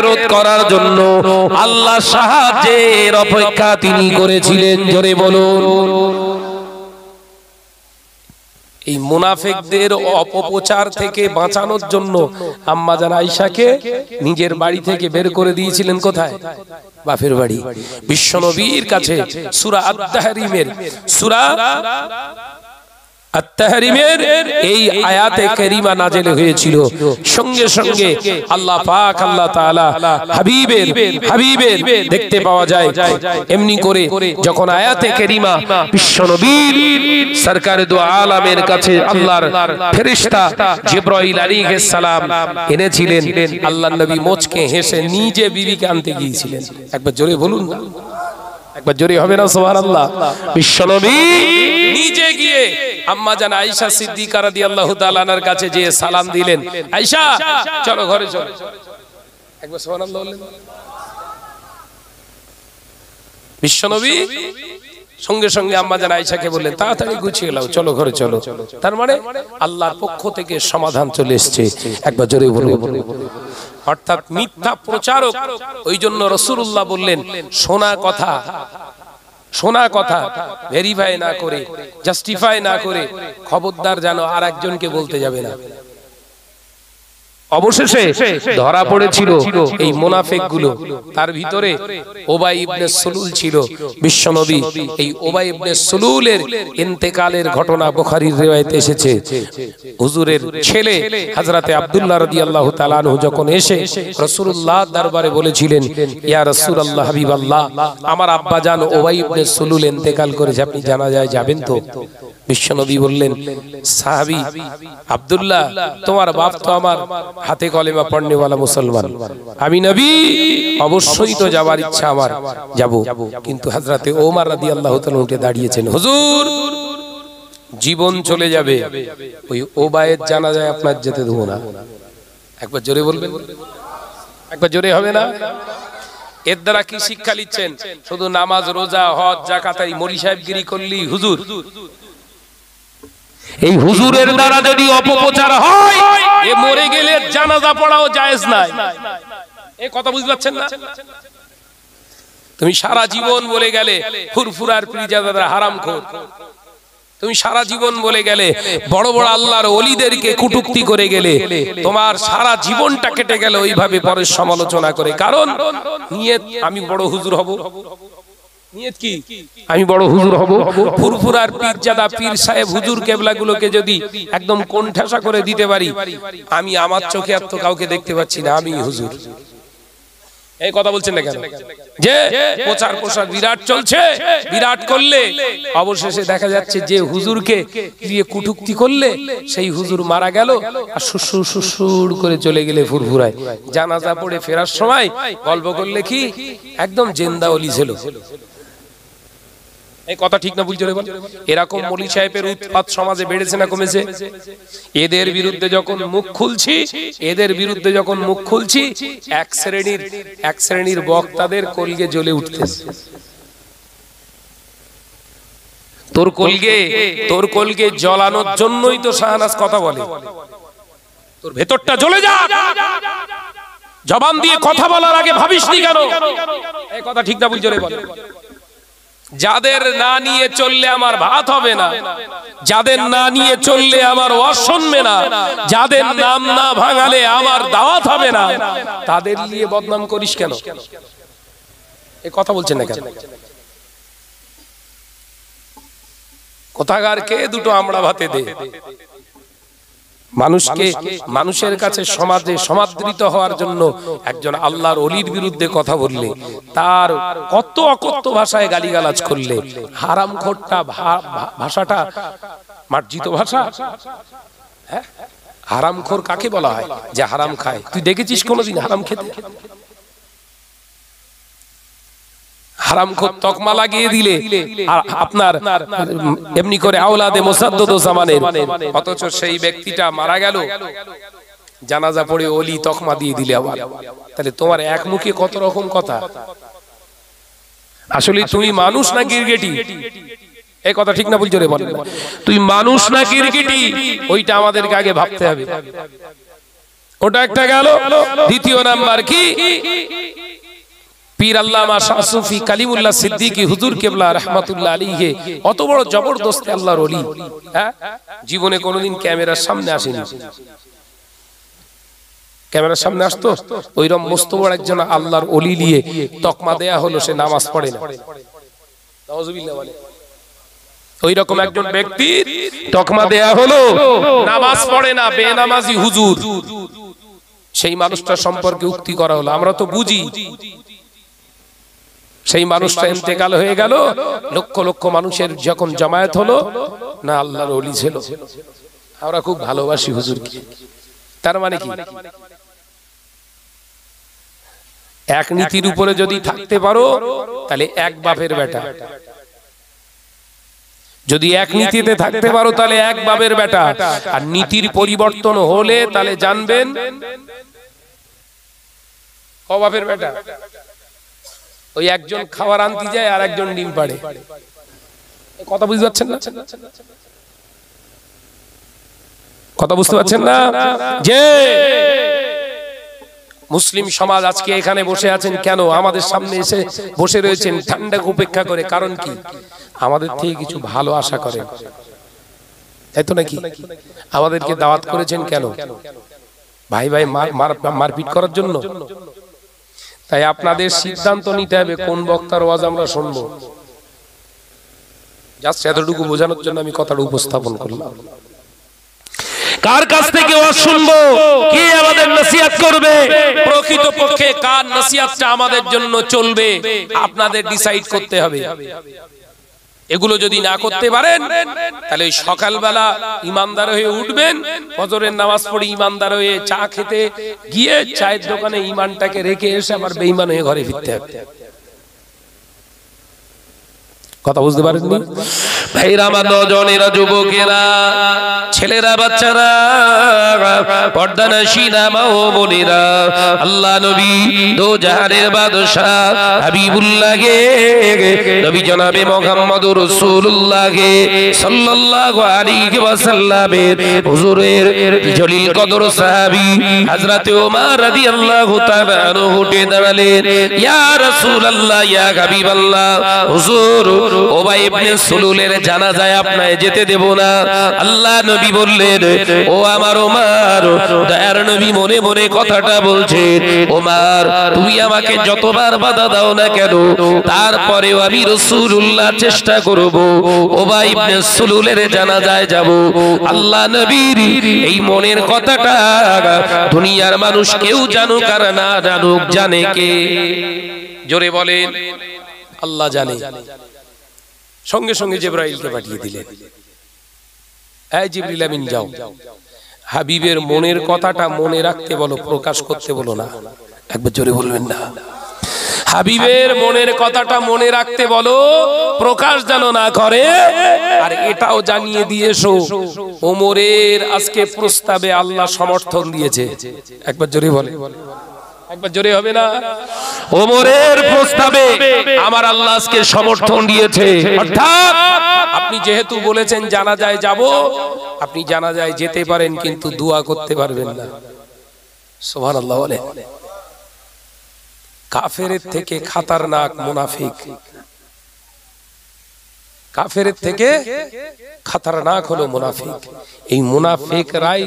রোধ করার জন্য আল্লাহ সাহায্যের অপেক্ষা তিনি করেছিলেন। জোরে বলুন। এই মুনাফিকদের অপপ্রচার থেকে বাঁচানোর জন্য আম্মা জান আয়েশাকে নিজের বাড়ি থেকে বের করে দিয়েছিলেন। কোথায়? বাপের বাড়ি। বিশ্বনবীর কাছে সূরা আত-তাহরিমের আত-তাহরিমের এই আয়াতে কারিমা নাযিল হয়েছিল। সঙ্গে সঙ্গে আল্লাহ পাক আল্লাহ তাআলা হাবিবের দেখতে পাওয়া যায়। এমনি করে যখন আয়াতে কারিমা বিশ্বনবীর সরকারে দু আলামের কাছে আল্লাহর ফেরেশতা জিবরাইল আলাইহিস সালাম এনেছিলেন, আল্লাহর নবী মুচকে হেসে নিজে বিবিকে আনতে গিয়েছিলেন। একবার জোরে বলুন, একবার জোরে হবে না সুবহানাল্লাহ। বিশ্বনবী নিজে গিয়ে আম্মা জান আয়েশা সিদ্দিকা রাদিয়াল্লাহু তাআলা আনহার কাছে যে সালাম দিলেন, আয়েশা চলো ঘরে চলো। একবার সুবহানাল্লাহ বললেন। বিশ্বনবী সঙ্গে সঙ্গে আম্মা জান আয়েশাকে বললেন, তাড়াতাড়ি গুছিয়ে নাও, চলো ঘরে চলো। তার মানে আল্লাহর পক্ষ থেকে সমাধান চলে এসেছে। একবার জোরে বলুন। অর্থাৎ মিথ্যা প্রচারক, ওই জন্য রাসূলুল্লাহ বললেন, শোনা কথা ভেরিফাই না করে, জাস্টিফাই না করে খবরদার যেন আর একজনকে বলতে যাবে না। অবশেষে ধরা পড়েছিল এই মুনাফিকগুলো। তার ভিতরে উবাই ইবনে সুলুল ছিল। বিশ্বনবী এই উবাই ইবনে সুলুলের ইন্তেকালের ঘটনা বুখারীর রিওয়ায়াতে এসেছে। হুজুরের ছেলে হযরতে আব্দুল্লাহ রাদিয়াল্লাহু তাআলা আনহু যখন এসে রাসূলুল্লাহ দরবারে বলেছিলেন, ইয়া রাসূলুল্লাহ হাবিবাল্লাহ, আমার আব্বাজান উবাই ইবনে সুলুল ইন্তেকাল করেছে, আপনি জানাজায় যাবেন তো? বিশ্বনবী বললেন, সাহাবী আব্দুল্লাহ, তোমার বাপ তো আমার হাতে কলেমা পড়নে वाला মুসলমান, আমি নবী অবশ্যই তো যাবার ইচ্ছা আমার, যাব। কিন্তু হযরতে ওমর রাদিয়াল্লাহু তাআলা উঠে দাঁড়িয়েছেন, হুজুর জীবন চলে যাবে, ওই ওবায়ের জানাজায় আপনার যেতে দেব না। একবার জোরে বলবেন, একবার জোরে হবে না? এর দ্বারা কি শিক্ষা নিচ্ছেন? শুধু নামাজ, রোজা, হজ, যাকাত এই মরি সাহেবগিরি করলেই হুজুর? এই হুজুরের দ্বারা যদি অপপ্রচার হয়, এ মরে গেলে জানাজা পড়াও জায়েজ নাই। এই কথা বুঝতে পারছেন না? তুমি সারা জীবন বলে গেলে ফুরফুরার পীরজাদার হারামখোর, তুমি সারা জীবন বলে গেলে বড় বড় আল্লাহর ওলিদেরকে কটূক্তি করে গেলে, তোমার সারা জীবনটা কেটে গেল ওইভাবে পরের সমালোচনা করে। কারণ নিয়ত আমি বড় হুজুর হব, নিয়ত কি আমি বড় হুজুর হব। ফুরফুরার পীরজাদা পীর সাহেব হুজুর কেবলাগুলোকে যদি একদম কোণঠাসা করে দিতে পারি, আমি আমার চোখে আর তো কাউকে দেখতে পাচ্ছি না, আমি হুজুর। এই কথা বলছেন না কেন? যে প্রচার প্রসার বিরাট চলছে, বিরাট করলে অবশেষে দেখা যাচ্ছে যে হুজুরকে দিয়ে কটূক্তি করলে সেই হুজুর মারা গেল আর সুসুর সুসুর করে চলে গেলে ফুরফুরায়। জানাজা পড়ে ফেরার সময় গল্প করলে কি একদম জিন্দা ওলি ছিল। এই কথা ঠিক না ভুল জোরে বল? এরকম মৌলী সাহেবের উৎপাত সমাজে বেড়েছে না কমেছে? এদের বিরুদ্ধে যখন মুখ খুলছি এক শ্রেণীর বক্তাদের কলগে জ্বলে উঠতেছে। তোর কলগে জ্বলানোর জন্যই তো শাহনাজ কথা বলে, তোর ভেতরটা জ্বলে যা, জবান দিয়ে কথা বলার আগে ভাবিসনি কেন? এই কথা ঠিক না ভুল জোরে বল? যাদের না নিয়ে চললে আমার ভাত হবে না, যাদের না নিয়ে চললে আমার ওয়াজ শুনবে না, যাদের নাম না ভাঙালে আমার দাওয়াত হবে না, তাদের নিয়ে বদনাম করিস কেন? এই কথা বলছেন না কেন? কোথাকার কে দুটো আমরা ভাতে দে। মানুষের কাছে সমাজে সমাদৃত হওয়ার জন্য একজন আল্লাহর ওলির বিরুদ্ধে কথা বললে, তার কত অকথ্য ভাষায় গালিগালাজ করলে, হারামখোরটা ভাষাটা মার্জিত ভাষা। হ্যাঁ, হারামখোর কাকে বলা হয়? যে হারাম খায়। তুই দেখেছিস কোনোদিন হারাম খেতে? হারামখোর তকমা লাগিয়ে দিলে আপনার এমনি করে আওলাদে মুসাদ্দদ জামানের, অথচ সেই ব্যক্তিটা মারা গেল, জানাজা পড়ে ওলি তকমা দিয়ে দিলে আবার। তাহলে তোমার এক মুখে কত রকম কথা। আসলে তুমি মানুষ না গিরগিটি? এই কথা ঠিক না ভুল জোরে বলেন? তুই মানুষ না গিরগিটি, ওইটা আমাদেরকে আগে ভাবতে হবে। ওটা একটা গেল। দ্বিতীয় নাম্বার কি, পীর আল্লামা শাহ সুফি কালিমুল্লাহ সিদ্দিকী হুজুর কেবলা রাহমাতুল্লাহ আলাইহি, অত বড় জবরদস্ত আল্লাহর ওলি, হ্যাঁ, জীবনে কোনোদিন ক্যামেরার সামনে আসেনি। ক্যামেরার সামনে আসতো, ওইরকম মস্ত বড় একজন আল্লাহর ওলি নিয়ে তকমা দেয়া হলো, সে নামাজ পড়ে না। নাউজুবিল্লাহ বলে। ওই রকম একজন ব্যক্তি তকমা দেয়া হলো, নামাজ পড়ে না, বেনামাজি হুজুর। সেই মানুষটার সম্পর্কে উক্তি করা হলো, আমরা তো বুঝি। সেই মানুষটা ইন্তেকাল হয়ে গেল, লক্ষ লক্ষ মানুষের যখন জামায়াত হলো, না আল্লাহর ওলি ছিল। আমরা খুব ভালোবাসি হুজুরকে। তার মানে কি, এক নীতির উপরে যদি থাকতে পারো তাহলে এক বাপের বেটা, যদি এক নীতিতে থাকতে পারো তাহলে এক বাপের বেটা। আর নীতির পরিবর্তন হলে তাহলে জানবেন ও বাপের বেটা। ওই একজন খাবার আনতে যায় আর একজন ডিম পাড়ে, কথা বুঝতে পারছেন না? কথা বুঝতে পারছেন না? যে মুসলিম সমাজ আজকে এখানে বসে আছেন কেন, আমাদের সামনে এসে বসে রয়েছেন ঠান্ডাকে উপেক্ষা করে, কারণ কি, আমাদের থেকে কিছু ভালো আশা করেন, তাই তো নাকি? আমাদেরকে দাওয়াত করেছেন কেন? ভাই ভাই মারপিট করার জন্য? তাই আপনাদের সিদ্ধান্ত নিতে হবে কোন বক্তার ওয়াজ আমরা শুনবো। জাস্ট এতটুকু বোঝানোর জন্য আমি কথাটা উপস্থাপন করলাম। কার কাছ থেকে ওয়াজ শুনবো, কে আমাদের নসিহত করবে, প্রকৃতপক্ষে কার নসিহতটা আমাদের জন্য চলবে, আপনাদের ডিসাইড করতে হবে। এগুলো যদি না করতে পারেন তাহলে ওই সকালবেলা ইমানদার হয়ে উঠবেন, ফজরের নামাজ পড়ে ইমানদার হয়ে চা খেতে গিয়ে চায়ের দোকানে ইমানটাকে রেখে এসে আবার বেঈমান হয়ে ঘরে ফিরতে হবে। কথা বুঝতে পারেননি ভাইরা? আমার নজনেরা, যুবকেরা, ছেলেরা, বাচ্চারা, পর্দানশীনা মা ও বোনেরা, আল্লাহ নবী দো জাহানের বাদশাহ হাবিবুল্লাহ গে নবী জনাবে মুহাম্মদুর রাসূলুল্লাহ গে সাল্লাল্লাহু আলাইহি ওয়াসাল্লামের হুজুরের জলিল কদর সাহাবী হযরত ওমর রাদিয়াল্লাহু তাআলা আনহু উঠে দাঁড়ালেন, ইয়া রাসূলুল্লাহ, ইয়া হাবিবাল্লাহ, হুজুর ওবাই ইবনে সুলুলের জানাজায় আপনাকে যেতে দেব না। আল্লাহ নবী বললেন, ও আমার ওমর, দয়ার নবী মনে মনে কথাটা বলছেন, ওমর তুমি আমাকে যতবার বাধা দাও না কেন, তারপরেও আমি রাসূলুল্লাহ চেষ্টা করব ওবাই ইবনে সুলুলের জানাজায় যাব। আল্লাহ নবীর এই মনের কথাটা দুনিয়ার মানুষ কেউ জানুক আর না জানুক, জানে কে? জোরে বলেন, আল্লাহ জানে। সঙ্গে সঙ্গে জিবরাইলকে পাঠিয়ে দিলেন, এই জিবরিল আমিন যাও, হাবিবের মনের কথাটা মনে রাখতে বলো, প্রকাশ করতে বলো না। একবার জোরে বলবেন না? হাবিবের মনের কথাটা মনে রাখতে বলো, প্রকাশ যেন না করে। আর এটাও জানিয়ে দিয়েছো ওমরের আজকে প্রস্তাবে আল্লাহ সমর্থন দিয়েছে। একবার জোরে বলে, একবার জোরে হবে না? ওমরের প্রস্তাবে আমার আল্লাহ আজকে সমর্থন দিয়েছে। অর্থাৎ আপনি যেহেতু বলেছেন জানাজায় যাব, আপনি জানাজায় যেতে পারেন কিন্তু দোয়া করতে পারবেন না। সুবহানাল্লাহ বলে। কাফেরের থেকে খতরনাক মুনাফিক, কাফেরের থেকে খতরনাক হলো মুনাফিক। এই মুনাফিকরাই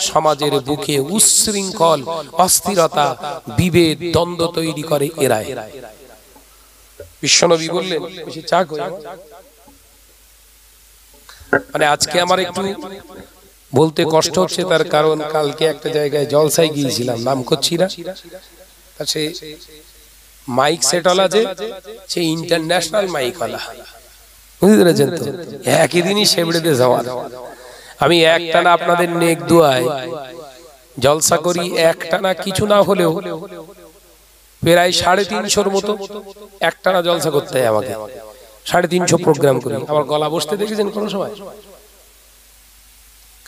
সমাজের বুকে উচ্ছৃঙ্খল, অস্থিরতা, বিভেদ, দ্বন্দ্ব তৈরি করে। এরাই বিশ্বনবী বললেন, বেশি চা কই, মানে আজকে আমার একটু বলতে কষ্ট হচ্ছে, তার কারণ কালকে একটা জায়গায় জলসায় গিয়েছিলাম, নাম করছি না, সে মাইক সেটওয়ালা, যে সে ইন্টারন্যাশনাল মাইকওয়ালা, বুঝতে পেরেছেন তো? একই দিনই সেবড়েতে যাওয়া। আমি একটানা আপনাদের নেক দুয়ায় জলসা করি, একটানা কিছু না হলেও প্রায় 350 মতো একটানা জলসা করতে হয় আমাকে। 350 প্রোগ্রাম করি। আমার গলা বসতে দেখেছেন কোন সময়?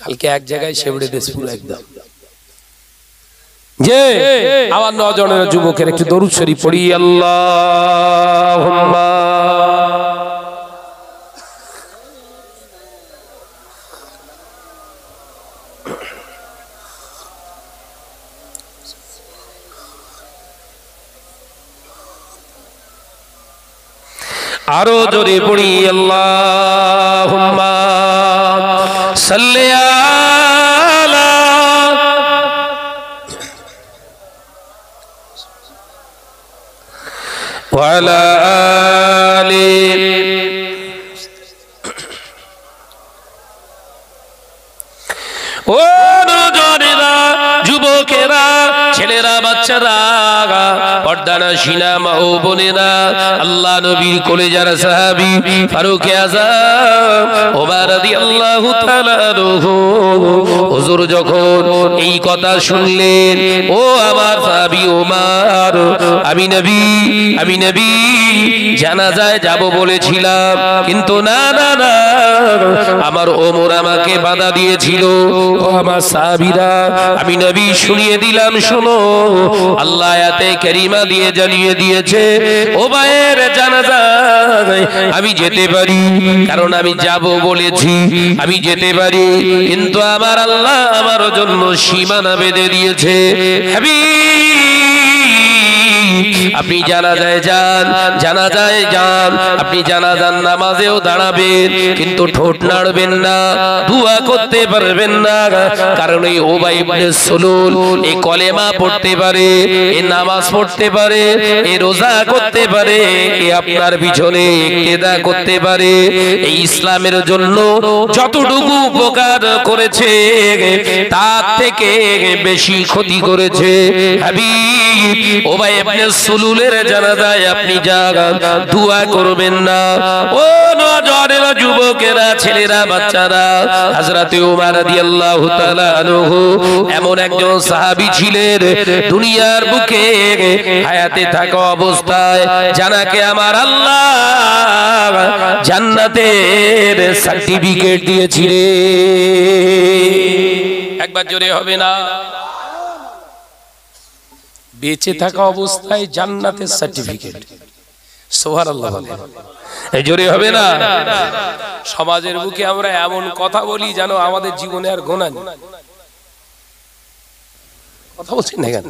কালকে এক জায়গায় সেবড়ে দেশ পুরো একদম। যে আমার নজনের যুবকের একটু দরুদ শরীফ পড়ি, আল্লাহুম্মা আরো জোরে পড়ি আল্লাহুম্মা সাল্লি আলা ওয়া আলা আলি ও নওজোয়ানেরা, যুবকেরা, ছেলেরা, বাচ্চারা, পর্দানশীনা মা ও বোনেরা, আল্লাহ নবীর কলেজার সাহাবী ফারুক আযম ওমর রাদিয়াল্লাহু তাআলা আনহু হুজুর যখন এই কথা শুনলেন, ও আমার সাহাবী ওমর, আমি নবী জানাজায় যাব বলেছিলাম, কিন্তু না না না, আমার ওমর আমাকে বাধা দিয়েছিল। ও আমার সাহাবীরা, আমি নবী শুনিয়ে দিলাম, শোনো, আল্লাহ আয়াতে কারিমা দিয়ে জানিয়ে দিয়েছে, ও ভাইয়ের জানাজায় আমি যেতে পারি, কারণ আমি যাব বলেছি, আমি যেতে পারি, কিন্তু আমার আল্লাহ আমার জন্য সীমানা বেঁধে দিয়েছে। আপনি জানাজায় যান, আপনি জানাজার নামাজেও দাঁড়াবেন, কিন্তু ঠোঁট নাড়বেন না, দুয়া করতে পারবেন না, কারণ এই উবাই ইবনে সুলুল এই কলেমা পড়তে পারে, এই নামাজ পড়তে পারে, এই রোজা করতে পারে, এই আপনার পিছনে ইক্তেদা করতে পারে, এই ইসলামের জন্য যতটুকু উপকার করেছে তার থেকে বেশি ক্ষতি করেছে। হাবিব উবাই ইবনে সুলুলের জানাজায় আপনি যান, দোয়া করবেন না। ও নওজোয়ানেরা, যুবকেরা, ছেলেরা, বাচ্চারা, হযরত ওমর রাদিয়াল্লাহু তাআলা আনহু এমন একজন সাহাবী ছিলেন, দুনিয়ার বুকে হায়াতে থাকা অবস্থায় জানাকে আমার আল্লাহ জান্নাতের সার্টিফিকেট দিয়েছিলেন। একবার জোরে হবে না? বেঁচে থাকা অবস্থায় জান্নাতের সার্টিফিকেট, সুবহানাল্লাহ বলেন, এই জোরে হবে না? সমাজের বুকে আমরা এমন কথা বলি যেন আমাদের জীবনে আর গোনা নেই। কথা বলছি না কেন?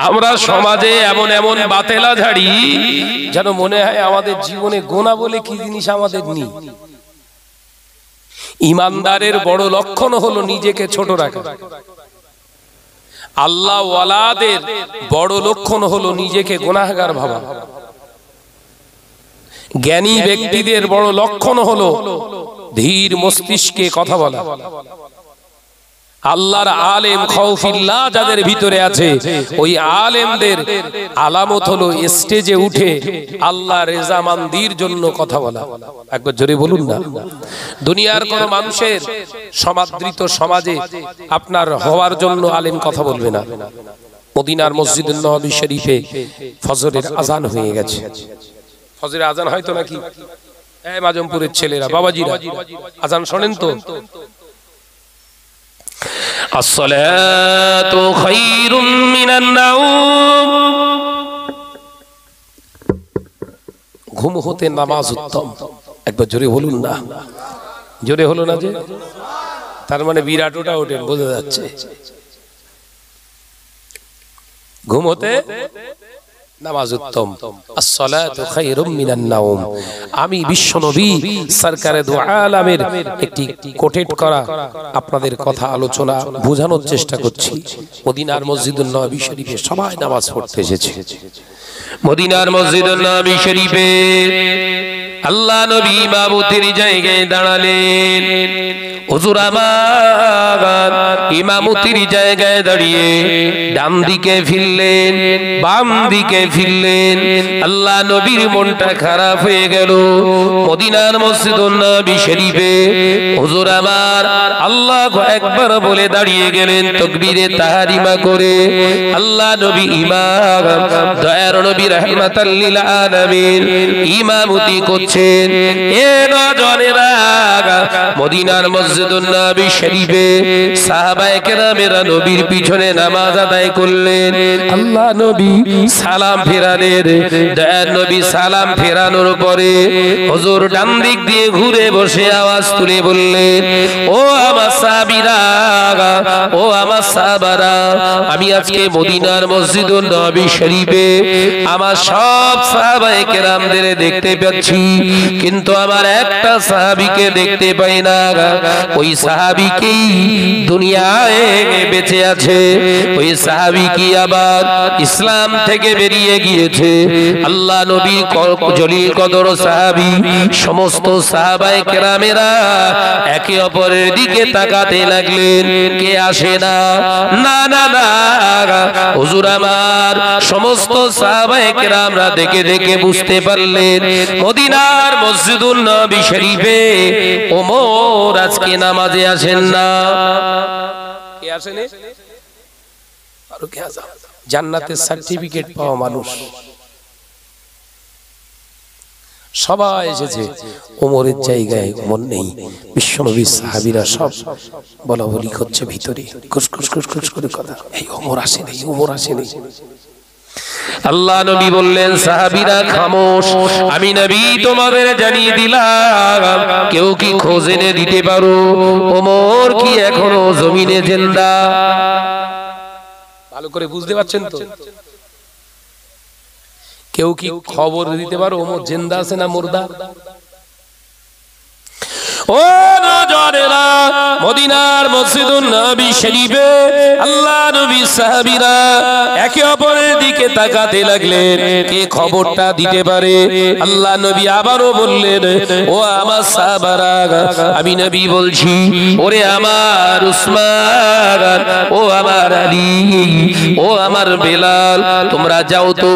আমরা সমাজে এমন এমন বাতেলা ঝাড়ি যেন মনে হয় আমাদের জীবনে গোনা বলে কি জিনিস আমাদের নেই। ইমানদারের বড় লক্ষণ হলো নিজেকে ছোট রাখা। আল্লাহ ওয়ালাদের বড় লক্ষণ হলো নিজেকে গুনাহগার ভাবা। জ্ঞানী ব্যক্তিদের বড় লক্ষণ হলো ধীর মস্তিষ্কে কথা বলা। আল্লাহর আলেম খাউফিল্লাহ যাদের ভিতরে আছে, ওই আলেমদের আলামত হলো স্টেজে উঠে আল্লাহ রেজামান্দির জন্য কথা বলা। একবার জোরে বলুন না। দুনিয়ার কোন মানুষের সমাদৃত সমাজে আপনার হওয়ার জন্য আলেম কথা বলবে না। মদিনার মসজিদুন নববী শরীফে ফজরের আজান হয়ে গেছে। ফজরের আজান হয়তো নাকি এই মাজমপুরের ছেলেরা, বাবাজিরা আজান শোনেন তো? আসসালাতু খায়রুম মিনান নাওম, ঘুম হতে নামাজ উত্তম। একবার জোরে বলুন না। জোরে হলো না যে? তার মানে বিরাট ওটা ওঠেন, বোঝা যাচ্ছে। ঘুম হতে নামাজ উত্তম। আসসালাতু খায়রুম মিনান নাওম। আমি বিশ্বনবী সরকারে দু আলামের একটি কোটেট করা আপনাদের কথা আলোচনা বোঝানোর চেষ্টা করছি। মদিনার মসজিদুন নববী শরীফে সবাই নামাজ পড়তে এসেছে। মদিনার মসজিদুন নববী শরীফে আল্লাহ নবী ইমামতির জায়গায় দাঁড়ালেন। হুজুর আমার ইমামতির জায়গায় দাঁড়িয়ে ডান দিকে ফিরলেন, বাম দিকে ফিরলেন। আল্লাহ নবীর মনটা খারাপ হয়ে গেল। মদিনার মসজিদুন নববী শরীফে হুজুর আমার আল্লাহু আকবার বলে দাঁড়িয়ে গেলেন তাকবীরে তাহরিমা করে। আল্লাহ নবী ইমাম, দয়ার নবী রাহমাতাল লিল আলামিন ইমামতি করছেন। এ নওজোয়ানেরা, মদিনার মসজিদুন নববী শরীফে সাহাবায়ে কেরামেরা নবীর পিছনে নামাজ আদায় করলেন। আল্লাহ নবী সালাম ফেরালেন। দয়ার নবী সালাম ফেরানোর পরে হুজুর ডান দিক দিয়ে ঘুরে বসে আওয়াজ তুলে বললেন, ও আমার সাহাবীরা, ও আমার সাহাবারা, আমি আজকে মদিনার মসজিদুন নববী শরীফে আমার সব সাহাবায়ে কেরামদের দেখতে পাচ্ছি, কিন্তু আমার একটা সাহাবীকে দেখতে পাই না। ওই সাহাবী কি দুনিয়ায় বেঁচে আছে? ওই সাহাবী কি আবার ইসলাম থেকে বেরিয়ে গিয়েছে? আল্লাহ নবী জলিল কদর সাহাবী সমস্ত সাহাবায়ে কেরামেরা একে অপরের দিকে তাকাতে লাগলেন। কে আসে না? না না না, হুজুর আমার সমস্ত সাহাবায়ে কেরামরা দেখে দেখে বুঝতে পারলেন মদিনার মসজিদুন নবী শরীফে ওমর আজকে নামাজে আসেন না। কে আসেন? ফারুক আযম, জান্নাতের সার্টিফিকেট পাওয়া মানুষ সবাই এসেছে, ওমরের জায়গায় ওমর নেই। বিশ্বনবীর সাহাবীরা সব বলা বলি করছে ভিতরে, খুশখুশ খুশখুশ করে কথা, এই ওমর আসেনি, ওমর আসেনি। আল্লাহ নবী বললেন, সাহাবীরা খামোশ, আমি নবী তোমাদের জানিয়ে দিলাম, কেউ কি খোঁজ এনে দিতে পারো ওমর কি এখনো জমিনে জিন্দা? ভালো করে বুঝতে পারছেন তো? কেউ কি খবর দিতে পারো ওমর জিন্দা আছে না মুর্দা? ও নজরেরা, মদিনার মসজিদুন নবী শরীফে আল্লাহ নবীর সাহাবীরা একে অপরের দিকে তাকাতে লাগলেন, কে খবরটা দিতে পারে? আল্লাহ নবী আবারও বললেন, ও আমার সাহাবারা, আমি নবী বলছি, ওরে আমার উসমান, ও আমার আলী, ও আমার বেলাল, তোমরা যাও তো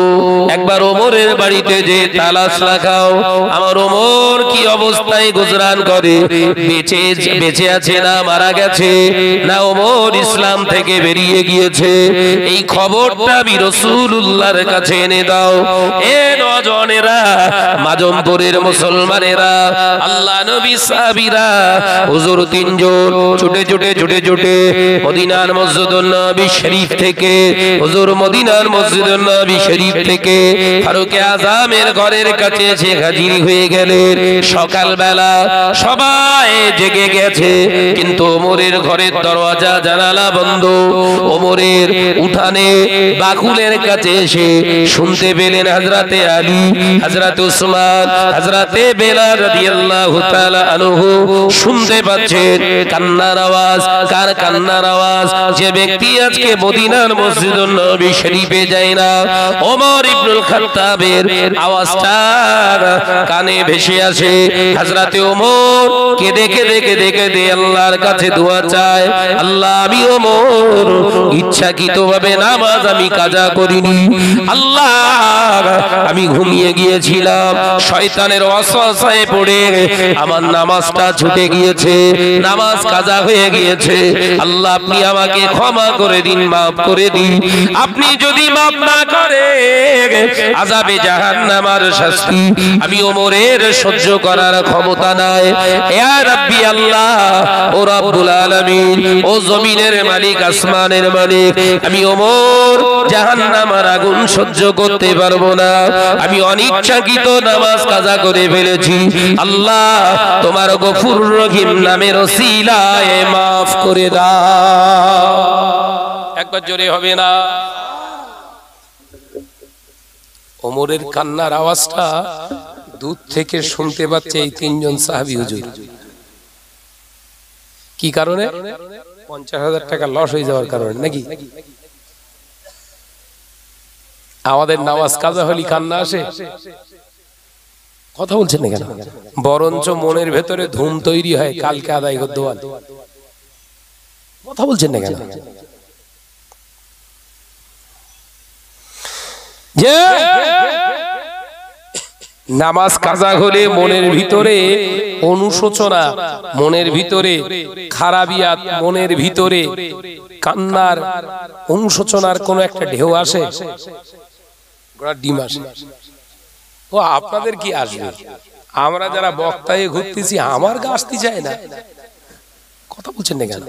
একবার ওমরের বাড়িতে যে তালাশ লাগাও, আমার ওমর কি অবস্থায় গুজরান করে, বেঁচে আছে না মারা গেছে, না ওমর ইসলাম থেকে বেরিয়ে গিয়েছে, এই খবরটা আমি রাসূলুল্লাহর কাছে এনে দাও। এ নজনেরা, মাজমপুরের মুসলমানেরা, আল্লাহ নবী সাহাবীরা, হুজুর তিনজন ছুটে ছুটে ছুটে ছুটে মদিনার মসজিদুন নবী শরীফ থেকে, হুজুর মদিনার মসজিদুন নবী শরীফ থেকে ফারুক আযমের ঘরের কাছে এসে হাজির হয়ে গেলেন। সকালবেলা সবাই জেগে গেছে, কিন্তু ওমরের ঘরের দরওয়াজা জানালা বন্ধ। ওমরের উঠানে বাকুলের কাছে এসে শুনতে পেলেন হযরতে আলী, হযরতে উসমান, হযরতে বেলাল রাদিয়াল্লাহু তাআলা আনহু শুনতে পাচ্ছেন কান্নার আওয়াজ। কার কান্নার আওয়াজ? যে ব্যক্তি আজকে মদিনার মসজিদুন নবী শরীফে যায় না, ওমর ইবনুল খাত্তাবের আওয়াজটা কানে ভেসে আসে। হযরতে ওমর কেঁদে কেঁদে কেঁদে কেঁদে আল্লাহর কাছে দোয়া চায়, আল্লাহ আমি ওমর ইচ্ছাকৃতভাবে নামাজ আমি কাজা করিনি, আল্লাহ আমি ঘুমিয়ে গিয়েছিলাম, শয়তানের ওয়াসওয়াসায় পড়ে আমার নামাজটা ছুটে গিয়েছে, নামাজ কাজা হয়ে গিয়েছে, আল্লাহ আপনি আমাকে ক্ষমা করে দিন, মাফ করে দিন। আপনি যদি মাফ না করে আযাবে জাহান্নামের শাস্তি আমি ওমরের সহ্য করার ক্ষমতা নাই। ইয়া রাব্বি আল্লাহ, ও রব্বুল আলামিন, ও জমিনের মালিক, আসমানের মালিক, আমি ওমর জাহান্নামের আগুন সহ্য করতে পারবো না, আমি অনিচ্ছাকৃত নামাজ কাজা করে ফেলেছি, আল্লাহ তোমার গফুর রহিম নামের ওসিলায় মাফ করে দাও। একবার জোরে হবে না? ওমরের কান্নার আওয়াজটা দূর থেকে শুনতে পাচ্ছে এই তিনজন সাহাবী হুজুর। কি কারণে? 50,000 টাকা লস হয়ে যাওয়ার কারণে নাকি? আমাদের নামাজ কাজা হলি কান্না আসে? কথা বলছেন না কেন? বরঞ্চ মনের ভেতরে ধুম তৈরি হয়, কালকে আদায় করতে হবে। কথা বলছেন না কেন? যে নামাজ কাজা হলে মনের ভিতরে অনুশোচনা, মনের ভিতরে খারাপিয়াত, মনের ভিতরে কান্নার অনুশোচনার কোন একটা ঢেউ আসে, ডিম আসে। ও আপনাদের কি আসবে? আমরা যারা বক্তায় ঘুরতেছি আমার গা আসতে চায় না। কথা বলছেন না কেন?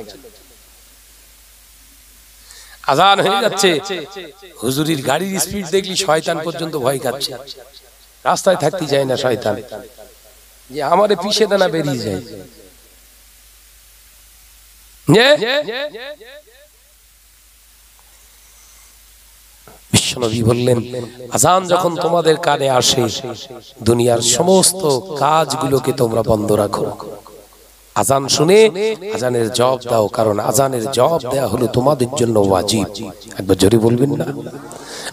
আজান হয়ে যাচ্ছে, হুজুরির গাড়ির স্পিড দেখলি শয়তান পর্যন্ত ভয় খাচ্ছে, রাস্তায় থাকতে যায় না শয়তান, যে আমারে পিছে দানা বেরিয়ে যায়। বিশ্বনবী বললেন, আজান যখন তোমাদের কানে আসে দুনিয়ার সমস্ত কাজগুলোকে তোমরা বন্ধ রাখো, আজান শুনে আজানের জবাব দাও, কারণ আজানের জবাব দেয়া হলো তোমাদের জন্য ওয়াজিব। একবার জোরে বলবেন না?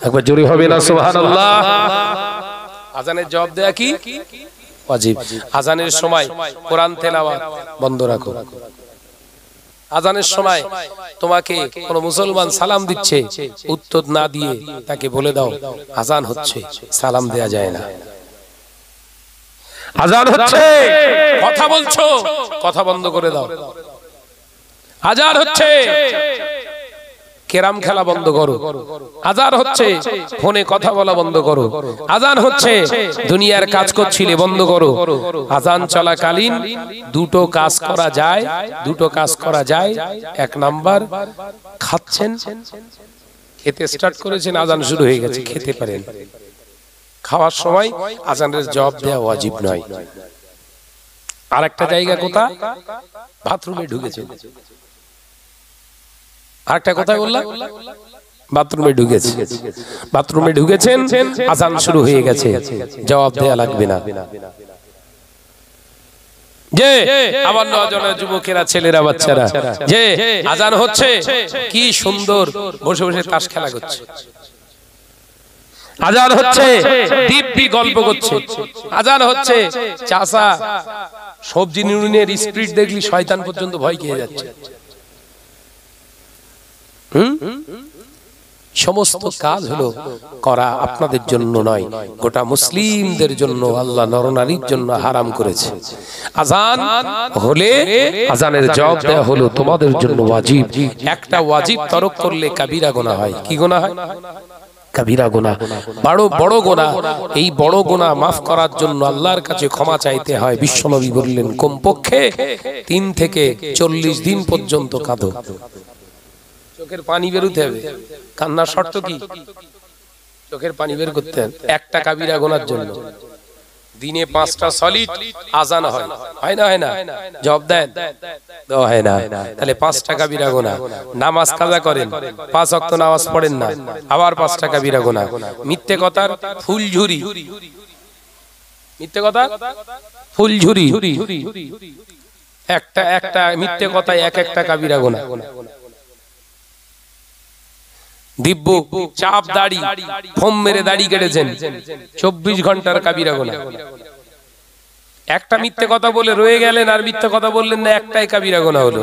একবার জোরে হবে না সুবহানাল্লাহ? আজানের জবাব দেয়া কি ওয়াজিব। আজানের সময় কোরআন তেলাওয়াত বন্ধ রাখো। আজানের সময় তোমাকে কোন মুসলমান সালাম দিচ্ছে, উত্তর না দিয়ে তাকে বলে দাও আজান হচ্ছে, সালাম দেয়া যায় না। আজান হচ্ছে, কথা বলছো, কথা বন্ধ করে দাও। আজান হচ্ছে, কেরাম খেলা বন্ধ করো। আজান হচ্ছে, ফোনে কথা বলা বন্ধ করো। আজান হচ্ছে, দুনিয়ার কাজ করছিলে বন্ধ করো। আজান চলাকালীন দুটো কাজ করা যায়, দুটো কাজ করা যায়। এক নাম্বার, খাচ্ছেন, খেতে স্টার্ট করেছেন, আজান শুরু হয়ে গেছে, খেতে পারেন। খাওয়ার সময় আজানের জবাব দেওয়া ওয়াজিব নয়। আর একটা জায়গা কোথা? বাথরুমে ঢুকেছেন। আরেকটা কথা বললাম, বাথরুমে ঢুকেছে, বাথরুমে ঢুকেছেন, আজান শুরু হয়ে গেছে, জবাব দেয়া লাগবে না। যে আমার নজনের যুবকেরা, ছেলেরা, বাচ্চারা, যে আজান হচ্ছে, কি সুন্দর বসে বসে তাস খেলা করছে। আজান হচ্ছে, দিব্যি গল্প করছে। আজান হচ্ছে, চাষা সবজি নিউনের স্পিড দেখলি শয়তান পর্যন্ত ভয় খেয়ে যাচ্ছে। সমস্ত কাজ হলো করা আপনাদের জন্য নয়, গোটা মুসলিমদের জন্য আল্লাহ নরনারীর জন্য হারাম করেছে। আজান হলে আজানের জবাব দেওয়া হলো তোমাদের জন্য ওয়াজিব। একটা ওয়াজিব তরক করলে কাবিরা গুনাহ হয়। কি গুনাহ হয়? কাবিরা গুনাহ, বড় গুনাহ। এই বড় গুনাহ মাফ করার জন্য আল্লাহর কাছে ক্ষমা চাইতে হয়। বিশ্বনবী বললেন কমপক্ষে 3 থেকে 40 দিন পর্যন্ত কাঁদো। চোখের পানি বেরোতে হবে। কান্নার শর্ত কি? চোখের পানি বের করতে হবে একটা কাবিরা গুনার জন্য। দিনে 5টা সলিড আজান হয়, হয় না? হয় না? জবাব দেন, হয় না? তাহলে 5টা কাবিরা গুনাহ। নামাজ কাজা করেন, 5 ওয়াক্ত নামাজ পড়েন না, আবার 5টা কাবিরা গুনাহ। মিথ্যে কথার ফুলঝুরি, মিথ্যে কথা ফুলঝুরি, একটা মিথ্যে কথায় একটা কাবিরা গুনাহ। দিব্য চাপ দাড়ি, ফোম মেরে দাড়ি কেটেছেন, 24 ঘন্টার কাবিরা গুনাহ। একটা মিথ্যে কথা বলে রয়ে গেলেন, আর মিথ্যে কথা বললেন না, একটাই কাবিরা গুনাহ হলো।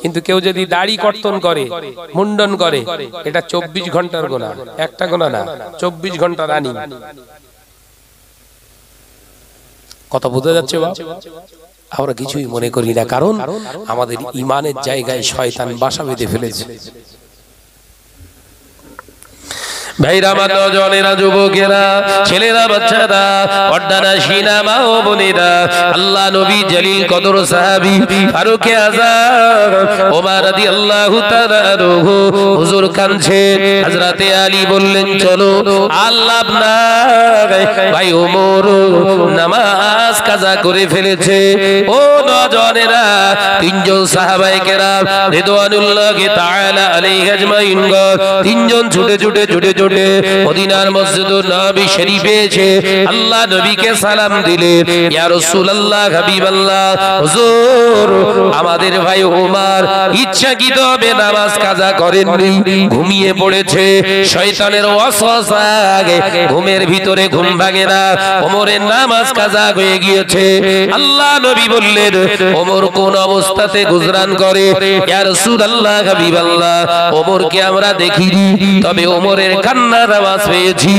কিন্তু কেউ যদি দাড়ি কর্তন করে, মুন্ডন করে, এটা 24 ঘন্টার গুনাহ, একটা গুনাহ না, 24 ঘন্টা রানি। কথা বোঝা যাচ্ছে বাপ? আমরা কিছুই মনে করি না, কারণ আমাদের ইমানের জায়গায় শয়তান বাসা বেঁধে ফেলেছে। ভাইরা, আমার নওজওয়ানেরা, যুবকেরা, ছেলেরা, বাচ্চারা, পর্দানা শিনা মা ও বোনেরা, আল্লাহ নবী জলিল কদর সাহাবী ফারুকে আযম ওমর রাদিয়াল্লাহু তাআলা আনহু হুজুর কাঁদছে। হযরতে আলী বললেন চলো, আল্লাহ আপনার ভাই ওমর নামাজ কাজা করে ফেলেছে। ও নওজওয়ানেরা, 3 জন সাহাবায়ে কেরাম রিদওয়ানুল্লাহি তাআলা আলাইহি আজমাইন, 3 জন ছুটে ছুটে মদিনার মসজিদুন নববী শরীফে এসে আল্লাহ নবীকে সালাম দিলেন। ইয়া রাসূলুল্লাহ, হাবিবাল্লাহ, হুজুর আমাদের ভাই ওমর ইচ্ছাকৃতভাবে নামাজ কাজা করেননি, ঘুমিয়ে পড়েছে। শয়তানের ওয়াসওয়াসায় ঘুমের ভিতরে ঘুম ভাঙে না, ওমরের নামাজ কাজা হয়ে গিয়েছে। আল্লাহ নবী বললেন ওমর কোন অবস্থাতে গুজরান করে? ইয়া রাসূলুল্লাহ, হাবিবাল্লাহ, ওমরকে আমরা দেখিনি, তবে ওমরের কান্নার আওয়াজ পেয়েছি।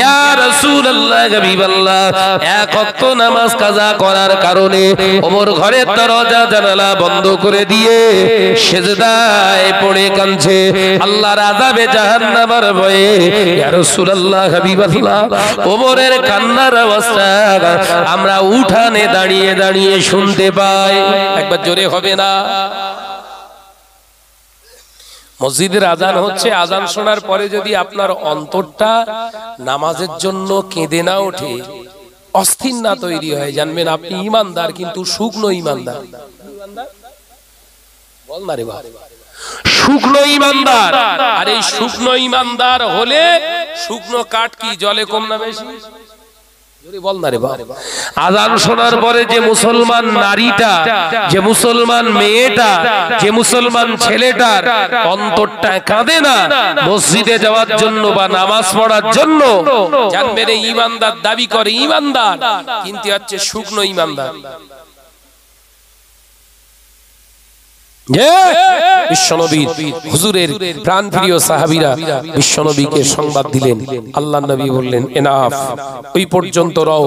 ইয়া রাসূলুল্লাহ, হাবিবাল্লাহ, এক ওয়াক্ত নামাজ কাজা করার কারণে ওমর ঘরের দরজা জানালা বন্ধ করে দিয়ে সিজদায় পড়ে কাঁদছে, আল্লাহর আযাবে জাহান্নামের ভয়ে। ইয়া রাসূলুল্লাহ, হাবিবাল্লাহ, ওমরের কান্নার আওয়াজটা আমরা উঠানে দাঁড়িয়ে দাঁড়িয়ে শুনতে পাই। একবার জোরে হবে না? মসজিদের আজান হচ্ছে, আজান শোনার পরে যদি আপনার অন্তরটা নামাজের জন্য কেঁদে না ওঠে, অস্থির না তৈরি হয়, জানবেন আপনি ইমানদার, কিন্তু শুকনো ইমানদার। বল না রে বাবা, শুকনো ইমানদার। আর এই শুকনো ইমানদার হলে শুকনো কাঠ কি জলে কম না বেশি? আযান শোনার পরে যে মুসলমান নারীটা, যে মুসলমান মেয়েটা, যে মুসলমান ছেলেটার অন্তরটা কাঁদে না মসজিদে যাওয়ার জন্য বা নামাজ পড়ার জন্য, জানবেন এই ইমানদার দাবি করে ইমানদার, কিন্তু হচ্ছে শুকনো ইমানদার। বিশ্বনবী হুজুরের প্রাণপ্রিয় সাহাবীরা বিশ্বনবীকে সংবাদ দিলেন। আল্লাহর নবী বললেন এনাফ, ওই পর্যন্ত রও,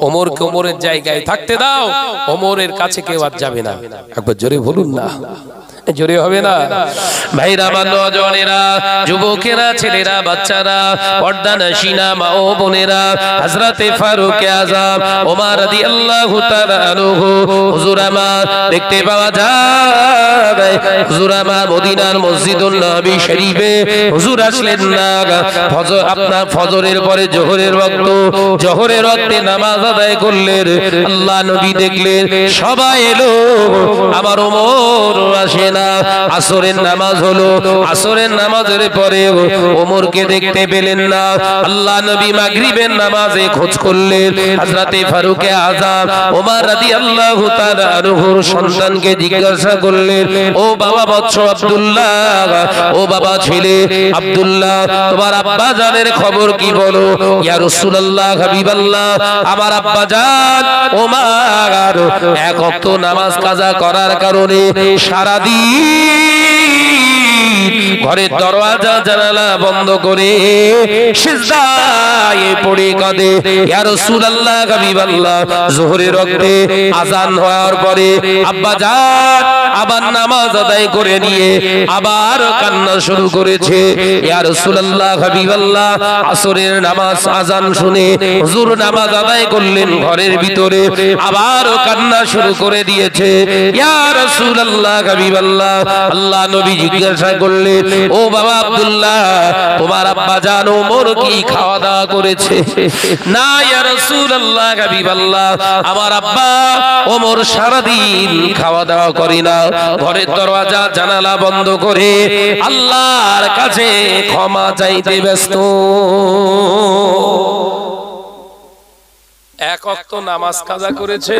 ওমরকে ওমরের জায়গায় থাকতে দাও, ওমরের কাছে কেউ আর যাবে না। একবার জোরে বলুন না, জোরে হবে না? ভাইরা, আমার নওজওয়ানেরা, যুবকেরা, ছেলেরা, বাচ্চারা, পর্দানশীনা মা ও বোনেরা, হযরতে ফারুক আযম ওমর রাদিয়াল্লাহু তাআলা আনহু হুজুর আমার দেখতে পাওয়া যায়। হুজুর আমার মদিনার মসজিদুন নবী শরীফে হুজুর আসলেন না। ফজর, আপনার ফজরের পরে জোহরের ওয়াক্ত, জোহরের ওয়াক্তে নামাজ আদায় করলেন। আল্লাহ নবী দেখলেন সবাই এলো, আমার ওমর আসে না। আসরের নামাজ হলো, আসরের নামাজের পরে ওমরকে দেখতে পেলেন না। আল্লাহ নবী মাগরিবের নামাজে খোঁজ করলেন। হযরতে ফারুক আযম ওমর রাদিয়াল্লাহু তাআলা আনহুর সন্তানকে জিজ্ঞাসা করলেন, ও বাবা বৎস আব্দুল্লাহ, ও বাবা ছেলে আব্দুল্লাহ, তোমার আব্বা জানের খবর কি বলো? ইয়া রাসূলুল্লাহ, হাবিবাল্লাহ, আমার আব্বা জান ওমর এক ওয়াক্ত নামাজ কাজা করার কারণে সারাদিন ঘরের দরওয়াজা জানালা বন্ধ করে সিজদায় পড়ে কাঁদে। ইয়া রাসূলুল্লাহ, হাবিবাল্লাহ, যোহরের ওয়াক্তে আযান হওয়ার পরে আব্বা জান আবার নামাজ আদায় করে নিয়ে আবার কান্না শুরু করেছে। ইয়া রাসূলুল্লাহ, হাবিবাল্লাহ, আসরের নামাজ আযান শুনে হুজুর নামাজ আদায় করলেন ঘরের ভিতরে, আবার কান্না শুরু করে দিয়েছে। ইয়া রাসূলুল্লাহ, হাবিবাল্লাহ, আল্লাহ নবী জিজ্ঞাসা করলেন, ও বাবা আব্দুল্লাহ, তোমার আব্বা জান ওমর কি খাওয়া দাওয়া করেছে? না ইয়া রাসূলুল্লাহ, হাবিবাল্লাহ, আমার আব্বা ওমর সারাদিন খাওয়া দাওয়া করে না, ঘরের দরওয়াজা জানালা বন্ধ করে আল্লাহর কাছে ক্ষমা চাইতে ব্যস্ত। এক ওয়াক্ত নামাজ কাজা করেছে,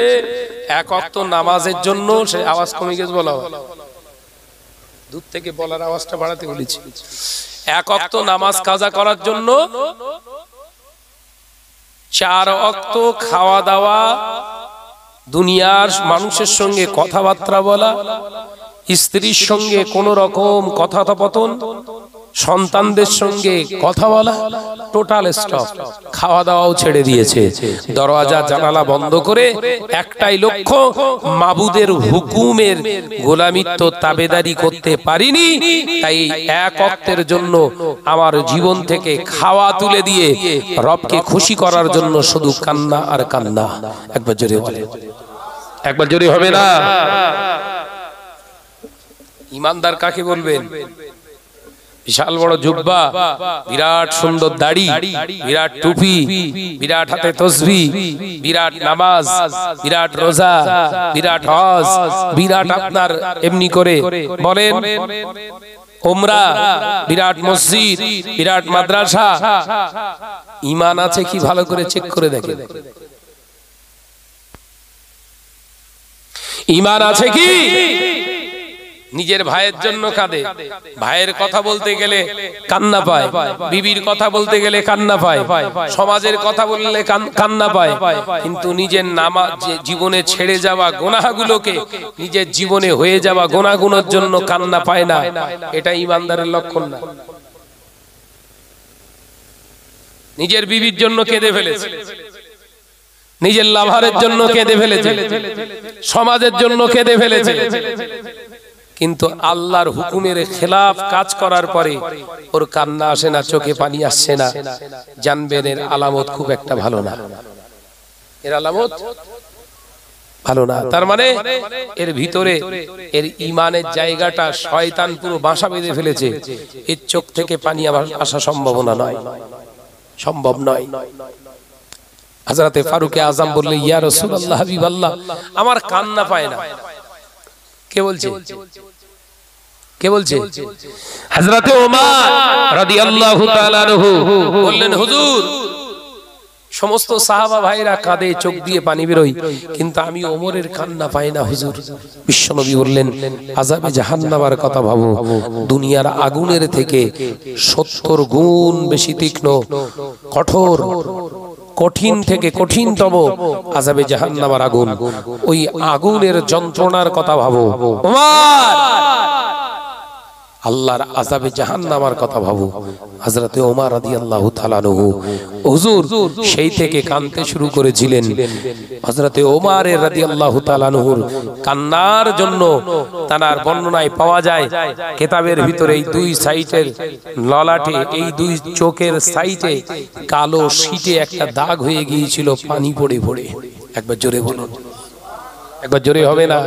এক ওয়াক্ত নামাজের জন্য সে আওয়াজ কমে গেছে, বলা দূর থেকে বলার আওয়াজটা বাড়াতে বলেছি। এক ওয়াক্ত নামাজ কাজা করার জন্য 4 ওয়াক্ত খাওয়া দাওয়া, দুনিয়ার মানুষের সঙ্গে কথাবার্তা বলা, স্ত্রীর সঙ্গে কোন রকম কথোপকথন, সন্তানদের সঙ্গে কথা বলা, টোটাল স্টপ, খাওয়া দাওয়াও ছেড়ে দিয়েছে। দরওয়াজা জানালা বন্ধ করে একটাই লক্ষ্য, মাবুদের হুকুমের গোলামিত্ব তাবেদারি করতে পারিনি, তাই এক ওয়াক্তের জন্য আমার জীবন থেকে খাওয়া তুলে দিয়ে রবকে খুশি করার জন্য শুধু কান্না আর কান্না। একবার জোরে বলে, একবার জোরে হবে না? ইমানদার কাকে বলবেন? বিশাল বড় জুব্বা, বিরাট সুন্দর দাড়ি, বিরাট টুপি, বিরাট হাতে তসবিহ, বিরাট নামাজ, বিরাট রোজা, বিরাট হজ, বিরাট আপনার এমনি করে বলেন উমরা, বিরাট মসজিদ, বিরাট মাদ্রাসা। ঈমান আছে কি ভালো করে চেক করে দেখেন। ঈমান আছে কি? নিজের ভাইয়ের জন্য কাঁদে, ভাইয়ের কথা বলতে গেলে কান্না পায়, বিবির কথা বলতে গেলে কান্না পায়, সমাজের কথা বললে কান্না পায়, কিন্তু নিজের নামাজ জীবনে ছেড়ে যাওয়া গুনাহগুলোকে, নিজের জীবনে হয়ে যাওয়া গুনাহগুলোর জন্য কান্না পায় না। এটা ঈমানদারের লক্ষণ না। নিজের বিবির জন্য কেঁদে ফেলেছে, নিজের লাভারের জন্য কেঁদে ফেলেছে, সমাজের জন্য কেঁদে ফেলেছে, কিন্তু আল্লাহর হুকুমের খেলাফ কাজ করার পরে ওর কান্না আসে না, চোখে পানি আসছে না, জানবেন এর আলামত খুব একটা ভালো না। এর আলামত ভালো না। তার মানে এর ভিতরে এর ঈমানের জায়গাটা শয়তান পুরো বাসা বেঁধে ফেলেছে। এর চোখ থেকে পানি আসা সম্ভাবনা নয়, সম্ভব নয়। হযরতে ফারুক আযম বললেন, ইয়া রাসূলুল্লাহ, হাবিবাল্লাহ, আমার কান্না পায় না। কে বলছে? কে বলছে? হযরতে ওমর রাদিয়াল্লাহু তাআলা আনহু বললেন, হুজুর সমস্ত সাহাবা ভাইরা কাঁদে, চোখ দিয়ে পানি বেরোয়, কিন্তু আমি ওমরের কান্না পাই না হুজুর। বিশ্বনবী বললেন, আযাবে জাহান্নামের কথা ভাবো, দুনিয়ার আগুনের থেকে 70 গুণ বেশি তীক্ষ্ণ, কঠোর, কঠিন থেকে কঠিনতম আযাবে জাহান্নামের আগুন, ওই আগুনের যন্ত্রণার কথা ভাবো। ওমর, আল্লাহর আযাবে জাহান্নামের কথা ভাবো। হযরতে ওমর রাদিয়াল্লাহু তাআলা আনহু হুজুর সেই থেকে কাঁদতে শুরু করেছিলেন। হযরতে ওমর রাদিয়াল্লাহু তাআলা আনহুর কান্নার জন্য তার বর্ণনায় পাওয়া যায়, কিতাবের ভিতরে এই দুই সাইডের ললাটে, এই দুই চোখের সাইডে কালো শীটে একটা দাগ হয়ে গিয়েছিল পানি পড়ে পড়ে। একবার জোরে বলুন, একবার জোরে হবে না?